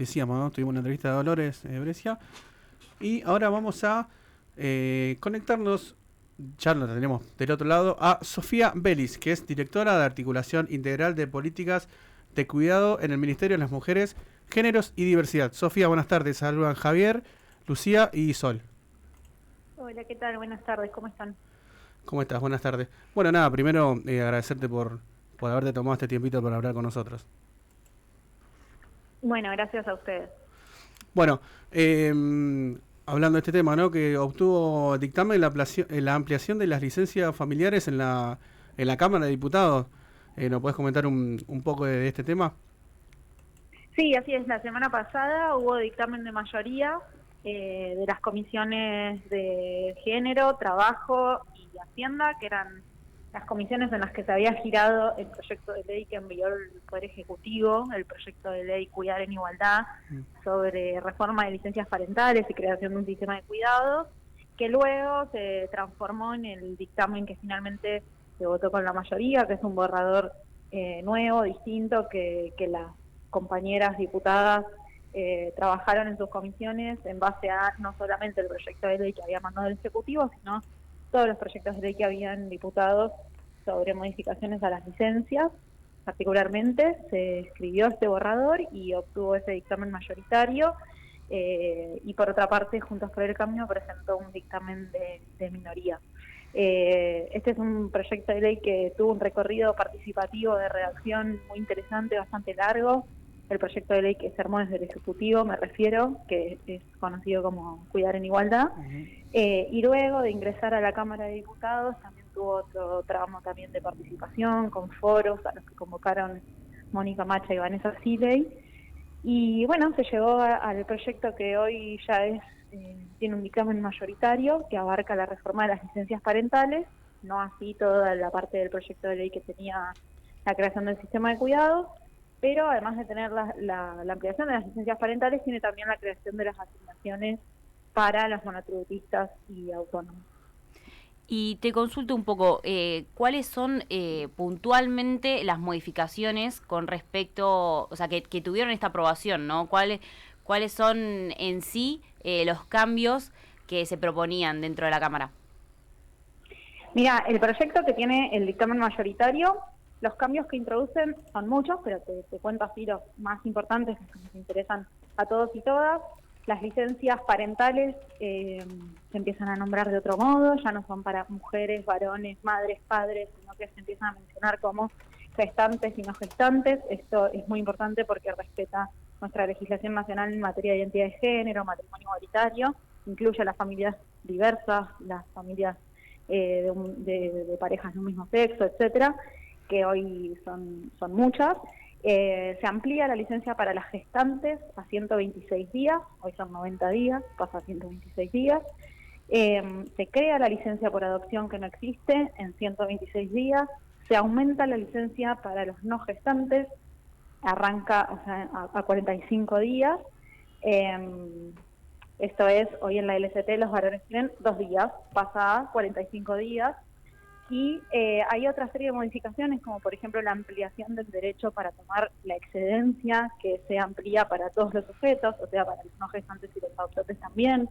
decíamos, ¿no? Tuvimos una entrevista de Dolores Brescia. Y ahora vamos a conectarnos, ya lo tenemos del otro lado, a Sofía Vélez, que es directora de Articulación Integral de Políticas de Cuidado en el Ministerio de las Mujeres, Géneros y Diversidad. Sofía, buenas tardes. Saludan Javier, Lucía y Sol. Hola, ¿qué tal? Buenas tardes, ¿cómo están? ¿Cómo estás? Buenas tardes. Bueno, nada, primero agradecerte por haberte tomado este tiempito para hablar con nosotros. Bueno, gracias a ustedes. Bueno, hablando de este tema, ¿no? Que obtuvo dictamen la ampliación de las licencias familiares en la Cámara de Diputados. ¿Nos puedes comentar un poco de este tema? Sí, así es. La semana pasada hubo dictamen de mayoría de las comisiones de Género, Trabajo y Hacienda, que eran las comisiones en las que se había girado el proyecto de ley que envió el Poder Ejecutivo, el proyecto de ley Cuidar en Igualdad, sobre reforma de licencias parentales y creación de un sistema de cuidados, que luego se transformó en el dictamen que finalmente se votó con la mayoría, que es un borrador nuevo, distinto, que las compañeras diputadas trabajaron en sus comisiones en base a no solamente el proyecto de ley que había mandado el Ejecutivo, sino todos los proyectos de ley que habían diputados sobre modificaciones a las licencias. Particularmente se escribió este borrador y obtuvo ese dictamen mayoritario, y por otra parte Juntos por el Cambio presentó un dictamen de minoría. Este es un proyecto de ley que tuvo un recorrido participativo de redacción muy interesante, bastante largo. El proyecto de ley que se armó desde el Ejecutivo, me refiero, que es conocido como Cuidar en Igualdad, y luego de ingresar a la Cámara de Diputados también tuvo otro tramo también de participación, con foros a los que convocaron Mónica Macha y Vanessa Siley, y bueno, se llegó al proyecto que hoy ya tiene un dictamen mayoritario que abarca la reforma de las licencias parentales, no así toda la parte del proyecto de ley que tenía la creación del sistema de cuidados, pero además de tener la ampliación de las licencias parentales, tiene también la creación de las asignaciones para los monotributistas y autónomos. Y te consulto un poco, ¿cuáles son puntualmente las modificaciones con respecto, o sea, que tuvieron esta aprobación, ¿no? ¿Cuáles son en sí los cambios que se proponían dentro de la Cámara? Mira, el proyecto que tiene el dictamen mayoritario, los cambios que introducen son muchos, pero te cuento así los más importantes que nos interesan a todos y todas. Las licencias parentales se empiezan a nombrar de otro modo, ya no son para mujeres, varones, madres, padres, sino que se empiezan a mencionar como gestantes y no gestantes. Esto es muy importante porque respeta nuestra legislación nacional en materia de identidad de género, matrimonio igualitario, incluye a las familias diversas, las familias de parejas de un mismo sexo, etcétera, que hoy son muchas. Se amplía la licencia para las gestantes a 126 días, hoy son 90 días, pasa a 126 días. Se crea la licencia por adopción que no existe en 126 días, se aumenta la licencia para los no gestantes, arranca a 45 días. Esto es, hoy en la LST los varones tienen 2 días, pasa a 45 días. Y hay otra serie de modificaciones, como por ejemplo la ampliación del derecho para tomar la excedencia, que se amplía para todos los sujetos, o sea, para los no gestantes y los adoptantes también.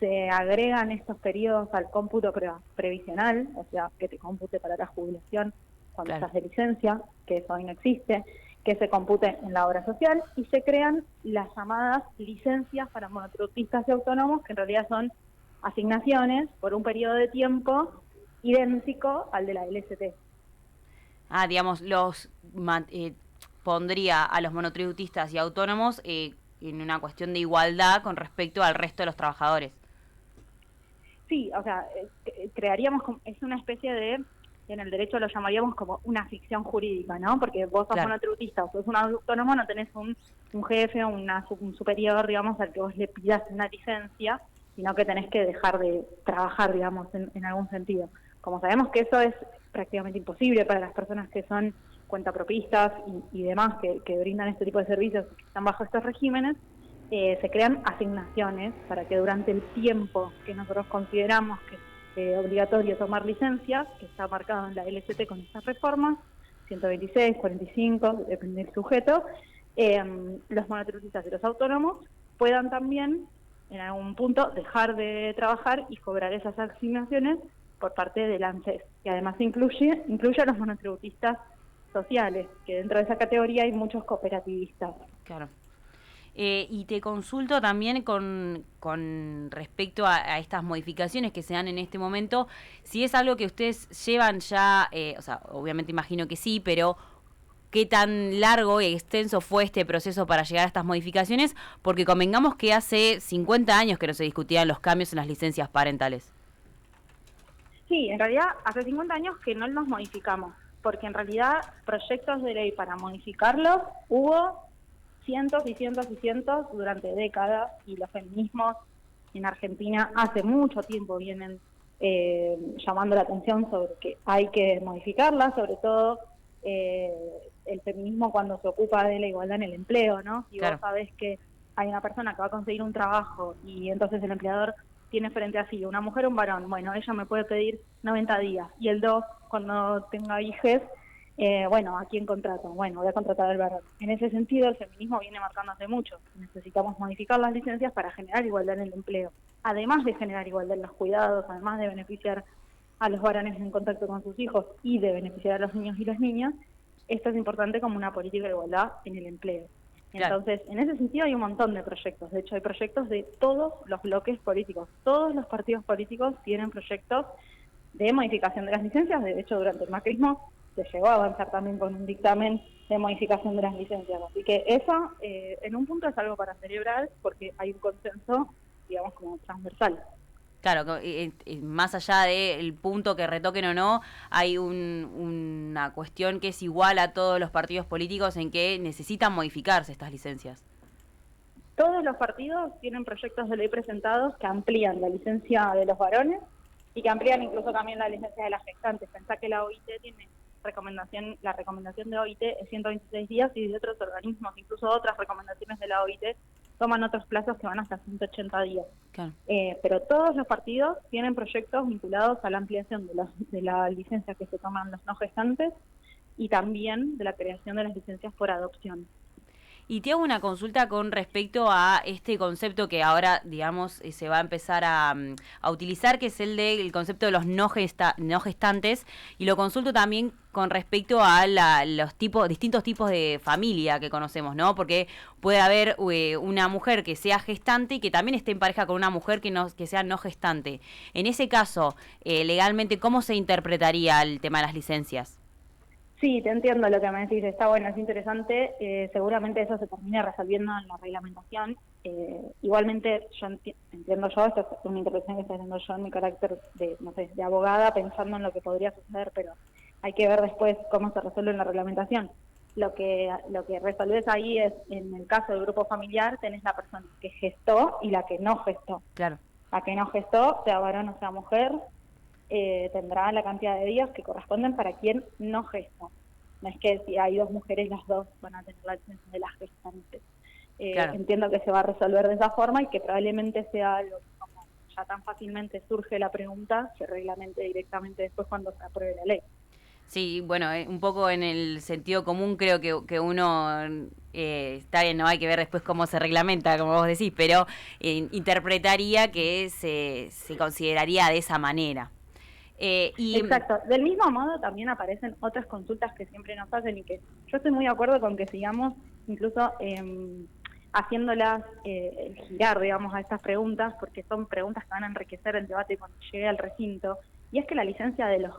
Se agregan estos periodos al cómputo previsional, o sea, que te compute para la jubilación cuando estás de licencia, que eso hoy no existe, que se compute en la obra social, y se crean las llamadas licencias para monotributistas y autónomos, que en realidad son asignaciones por un periodo de tiempo idéntico al de la LST. Digamos, pondría a los monotributistas y autónomos en una cuestión de igualdad con respecto al resto de los trabajadores. Sí, o sea, crearíamos, es una especie de, en el derecho lo llamaríamos como una ficción jurídica, ¿no? Porque vos sos monotributista o sos un autónomo, no tenés un jefe o un superior, digamos, al que vos le pidas una licencia, sino que tenés que dejar de trabajar, digamos, en algún sentido. Como sabemos que eso es prácticamente imposible para las personas que son cuentapropistas y demás que brindan este tipo de servicios, que están bajo estos regímenes, se crean asignaciones para que durante el tiempo que nosotros consideramos que es obligatorio tomar licencias, que está marcado en la LST con estas reformas, 126, 45, depende del sujeto, los monotributistas y los autónomos puedan también en algún punto dejar de trabajar y cobrar esas asignaciones por parte del ANSES, que además incluye a los monotributistas sociales, que dentro de esa categoría hay muchos cooperativistas. Claro. Y te consulto también con respecto a estas modificaciones que se dan en este momento, si es algo que ustedes llevan ya, o sea, obviamente imagino que sí, pero qué tan largo y extenso fue este proceso para llegar a estas modificaciones, porque convengamos que hace 50 años que no se discutían los cambios en las licencias parentales. Sí, en realidad hace 50 años que no los modificamos, porque en realidad proyectos de ley para modificarlos hubo cientos y cientos y cientos durante décadas, y los feminismos en Argentina hace mucho tiempo vienen llamando la atención sobre que hay que modificarlas, sobre todo el feminismo cuando se ocupa de la igualdad en el empleo, ¿no? Si claro. vos sabés que hay una persona que va a conseguir un trabajo y entonces el empleador tiene frente a sí una mujer o un varón, bueno, ella me puede pedir 90 días, y el 2, cuando tenga hijes, bueno, ¿a quién contrato? Bueno, voy a contratar al varón. En ese sentido, el feminismo viene marcando hace mucho. Necesitamos modificar las licencias para generar igualdad en el empleo, además de generar igualdad en los cuidados, además de beneficiar a los varones en contacto con sus hijos y de beneficiar a los niños y las niñas. Esto es importante como una política de igualdad en el empleo. Claro. Entonces, en ese sentido hay un montón de proyectos. De hecho, hay proyectos de todos los bloques políticos. Todos los partidos políticos tienen proyectos de modificación de las licencias. De hecho, durante el macrismo se llegó a avanzar también con un dictamen de modificación de las licencias. Así que eso, en un punto, es algo para celebrar porque hay un consenso, digamos, como transversal. Claro, más allá del punto que retoquen o no, hay una cuestión que es igual a todos los partidos políticos en que necesitan modificarse estas licencias. Todos los partidos tienen proyectos de ley presentados que amplían la licencia de los varones y que amplían incluso también la licencia de las gestantes. Pensá que la OIT tiene la recomendación de OIT es 126 días, y de otros organismos, incluso otras recomendaciones de la OIT, toman otros plazos que van hasta 180 días. Claro. Pero todos los partidos tienen proyectos vinculados a la ampliación de la licencia que se toman los no gestantes y también de la creación de las licencias por adopción. Y te hago una consulta con respecto a este concepto que ahora, digamos, se va a empezar a utilizar, que es el del concepto de los no gestantes, y lo consulto también con respecto a los distintos tipos de familia que conocemos, ¿no? Porque puede haber una mujer que sea gestante y que también esté en pareja con una mujer que sea no gestante. En ese caso, legalmente, ¿cómo se interpretaría el tema de las licencias? Sí, te entiendo lo que me decís, está bueno, es interesante, seguramente eso se termine resolviendo en la reglamentación. Igualmente, yo entiendo yo, esto es una interpretación que estoy haciendo yo en mi carácter de, no sé, de abogada, pensando en lo que podría suceder, pero hay que ver después cómo se resuelve en la reglamentación. Lo que resolvés ahí es, en el caso del grupo familiar, tenés la persona que gestó y la que no gestó. Claro. La que no gestó, sea varón o sea mujer, tendrá la cantidad de días que corresponden para quien no gesta. No es que si hay dos mujeres, las dos van a tener la licencia de las gestantes. Claro. Entiendo que se va a resolver de esa forma y que probablemente sea algo que, como ya tan fácilmente surge la pregunta, se reglamente directamente después cuando se apruebe la ley. Sí, bueno, un poco en el sentido común creo que uno, está bien, no hay que ver después cómo se reglamenta, como vos decís, pero interpretaría que se consideraría de esa manera. Exacto. Del mismo modo también aparecen otras consultas que siempre nos hacen y que yo estoy muy de acuerdo con que sigamos incluso haciéndolas girar, digamos, a estas preguntas, porque son preguntas que van a enriquecer el debate cuando llegue al recinto. Y es que la licencia de los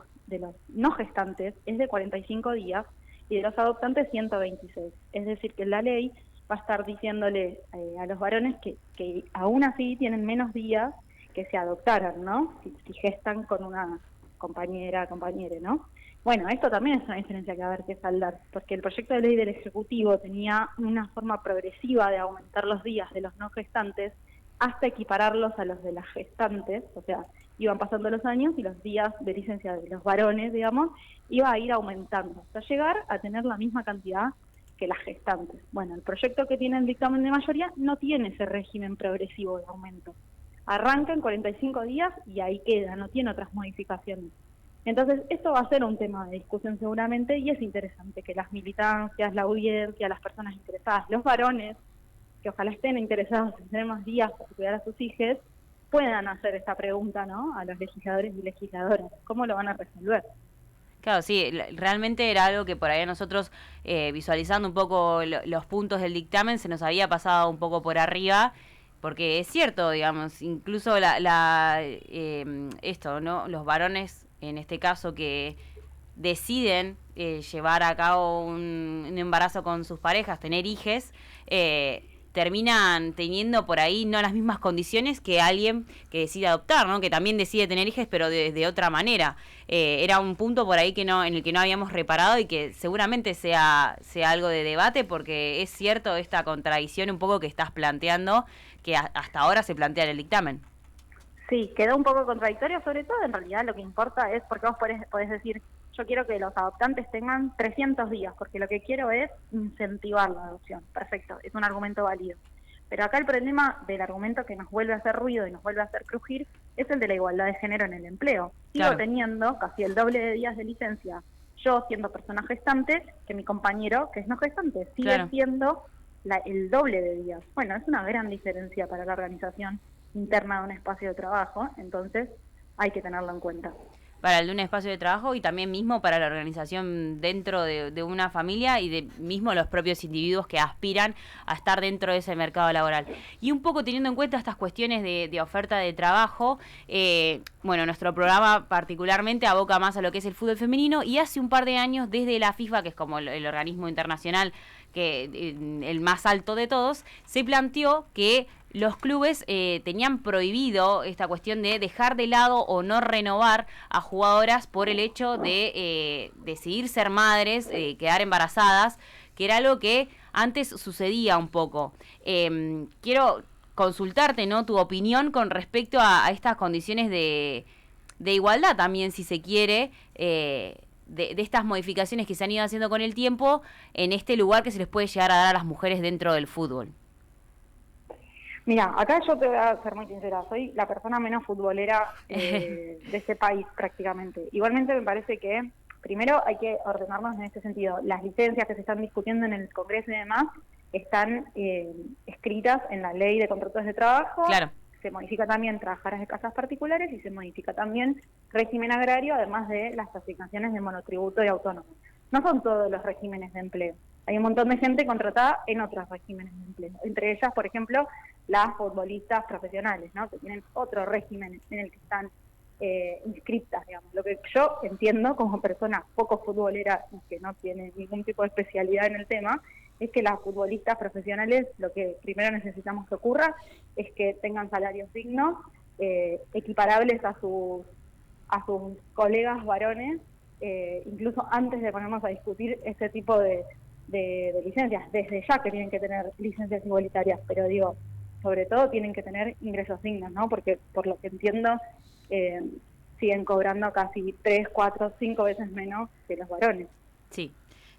no gestantes es de 45 días y de los adoptantes 126. Es decir, que la ley va a estar diciéndole a los varones que aún así tienen menos días que se adoptaran, ¿no? Si gestan con una compañere, ¿no? Bueno, esto también es una diferencia que va a haber que saldar, porque el proyecto de ley del Ejecutivo tenía una forma progresiva de aumentar los días de los no gestantes hasta equipararlos a los de las gestantes, o sea, iban pasando los años y los días de licencia de los varones, digamos, iba a ir aumentando, hasta llegar a tener la misma cantidad que las gestantes. Bueno, el proyecto que tiene el dictamen de mayoría no tiene ese régimen progresivo de aumento. Arranca en 45 días y ahí queda, no tiene otras modificaciones. Entonces, esto va a ser un tema de discusión seguramente y es interesante que las militancias, la audiencia, las personas interesadas, los varones, que ojalá estén interesados en tener más días para cuidar a sus hijos, puedan hacer esta pregunta, ¿no?, a los legisladores y legisladoras. ¿Cómo lo van a resolver? Claro, sí, realmente era algo que por ahí a nosotros, visualizando un poco los puntos del dictamen, se nos había pasado un poco por arriba, porque es cierto, digamos, incluso esto, ¿no? Los varones, en este caso, que deciden llevar a cabo un embarazo con sus parejas, tener hijes, terminan teniendo por ahí no las mismas condiciones que alguien que decide adoptar, ¿no? Que también decide tener hijos, pero de otra manera. Era un punto por ahí que no, en el que no habíamos reparado y que seguramente sea algo de debate, porque es cierto esta contradicción un poco que estás planteando, que hasta ahora se plantea en el dictamen. Sí, quedó un poco contradictorio, sobre todo en realidad lo que importa es, porque vos podés decir, yo quiero que los adoptantes tengan 300 días, porque lo que quiero es incentivar la adopción. Perfecto, es un argumento válido. Pero acá el problema del argumento que nos vuelve a hacer ruido y nos vuelve a hacer crujir es el de la igualdad de género en el empleo. Sigo Claro. teniendo casi el doble de días de licencia, yo siendo persona gestante, que mi compañero, que es no gestante, sigue Claro. siendo el doble de días. Bueno, es una gran diferencia para la organización interna de un espacio de trabajo, entonces hay que tenerlo en cuenta. Para el de un espacio de trabajo y también mismo para la organización dentro de una familia y de mismo los propios individuos que aspiran a estar dentro de ese mercado laboral. Y un poco teniendo en cuenta estas cuestiones de oferta de trabajo, bueno, nuestro programa particularmente aboca más a lo que es el fútbol femenino, y hace un par de años desde la FIFA, que es como el organismo internacional que el más alto de todos, se planteó que los clubes tenían prohibido esta cuestión de dejar de lado o no renovar a jugadoras por el hecho de decidir ser madres, quedar embarazadas, que era algo que antes sucedía un poco. Quiero consultarte, ¿no?, tu opinión con respecto a estas condiciones de igualdad también, si se quiere, de estas modificaciones que se han ido haciendo con el tiempo en este lugar que se les puede llegar a dar a las mujeres dentro del fútbol. Mira, acá yo te voy a ser muy sincera, soy la persona menos futbolera de este país prácticamente. Igualmente me parece que primero hay que ordenarnos en este sentido. Las licencias que se están discutiendo en el Congreso y demás están escritas en la Ley de Contratos de Trabajo. Claro. Se modifica también trabajadoras de casas particulares y se modifica también régimen agrario, además de las asignaciones de monotributo y autónomo. No son todos los regímenes de empleo. Hay un montón de gente contratada en otros regímenes de empleo. Entre ellas, por ejemplo, las futbolistas profesionales, ¿no?, que tienen otro régimen en el que están inscriptas, digamos. Lo que yo entiendo como persona poco futbolera y que no tiene ningún tipo de especialidad en el tema, es que las futbolistas profesionales, lo que primero necesitamos que ocurra es que tengan salarios dignos, equiparables a sus colegas varones, incluso antes de ponernos a discutir ese tipo de licencias. Desde ya que tienen que tener licencias igualitarias, pero digo, sobre todo tienen que tener ingresos dignos, ¿no? Porque por lo que entiendo, siguen cobrando casi 3, 4, 5 veces menos que los varones. Sí,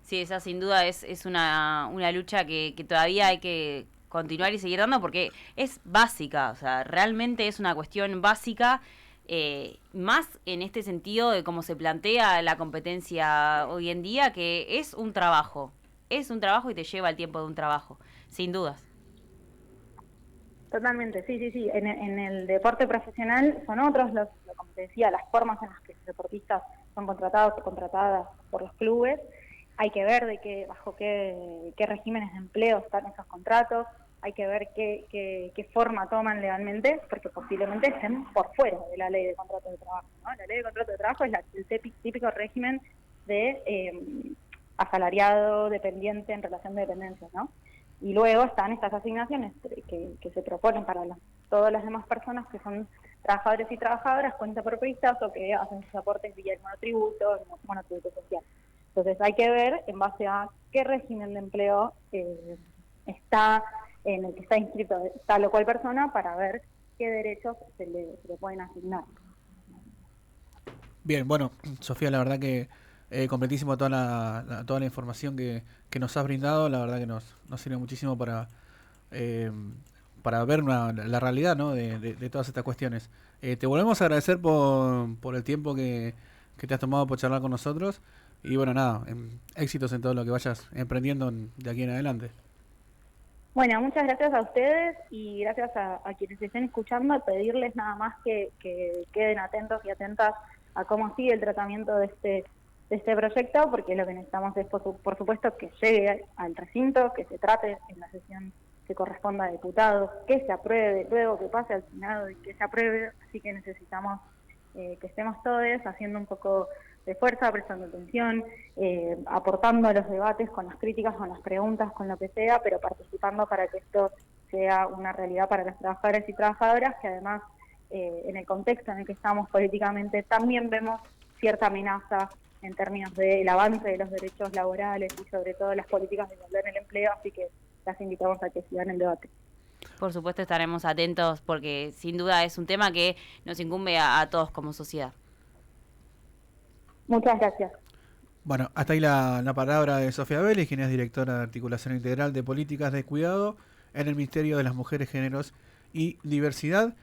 sí, esa sin duda es una lucha que todavía hay que continuar y seguir dando, porque es básica, o sea, realmente es una cuestión básica, más en este sentido de cómo se plantea la competencia hoy en día, que es un trabajo y te lleva el tiempo de un trabajo, sin dudas. Totalmente, sí. En el deporte profesional son otros, como te decía, las formas en las que los deportistas son contratados o contratadas por los clubes. Hay que ver bajo qué regímenes de empleo están esos contratos, hay que ver qué forma toman legalmente, porque posiblemente estén por fuera de la ley de contratos de trabajo, ¿no? La ley de contratos de trabajo es el típico régimen de asalariado, dependiente en relación de dependencia, ¿no? Y luego están estas asignaciones que se proponen para todas las demás personas que son trabajadores y trabajadoras, cuentapropistas o que hacen sus aportes vía el monotributo social. Entonces hay que ver en base a qué régimen de empleo está en el que está inscrito tal o cual persona para ver qué derechos se le pueden asignar. Bien, bueno, Sofía, la verdad que completísimo toda la información que nos has brindado. La verdad que nos sirve muchísimo para ver la realidad, ¿no?, de todas estas cuestiones. Te volvemos a agradecer por el tiempo que que te has tomado por charlar con nosotros. Y bueno, nada, éxitos en todo lo que vayas emprendiendo de aquí en adelante. Bueno, muchas gracias a ustedes y gracias a quienes estén escuchando, pedirles nada más que queden atentos y atentas a cómo sigue el tratamiento de este proyecto, porque lo que necesitamos es, por supuesto, que llegue al recinto, que se trate en la sesión que corresponda a diputados, que se apruebe, luego que pase al Senado y que se apruebe, así que necesitamos que estemos todos haciendo un poco de fuerza, prestando atención, aportando a los debates con las críticas, con las preguntas, con lo que sea, pero participando para que esto sea una realidad para los trabajadores y trabajadoras, que además en el contexto en el que estamos políticamente también vemos cierta amenaza en términos del avance de los derechos laborales y sobre todo las políticas de igualdad en el empleo, así que las invitamos a que sigan el debate. Por supuesto estaremos atentos porque sin duda es un tema que nos incumbe a todos como sociedad. Muchas gracias. Bueno, hasta ahí la palabra de Sofía Vélez, quien es directora de Articulación Integral de Políticas de Cuidado en el Ministerio de las Mujeres, Géneros y Diversidad.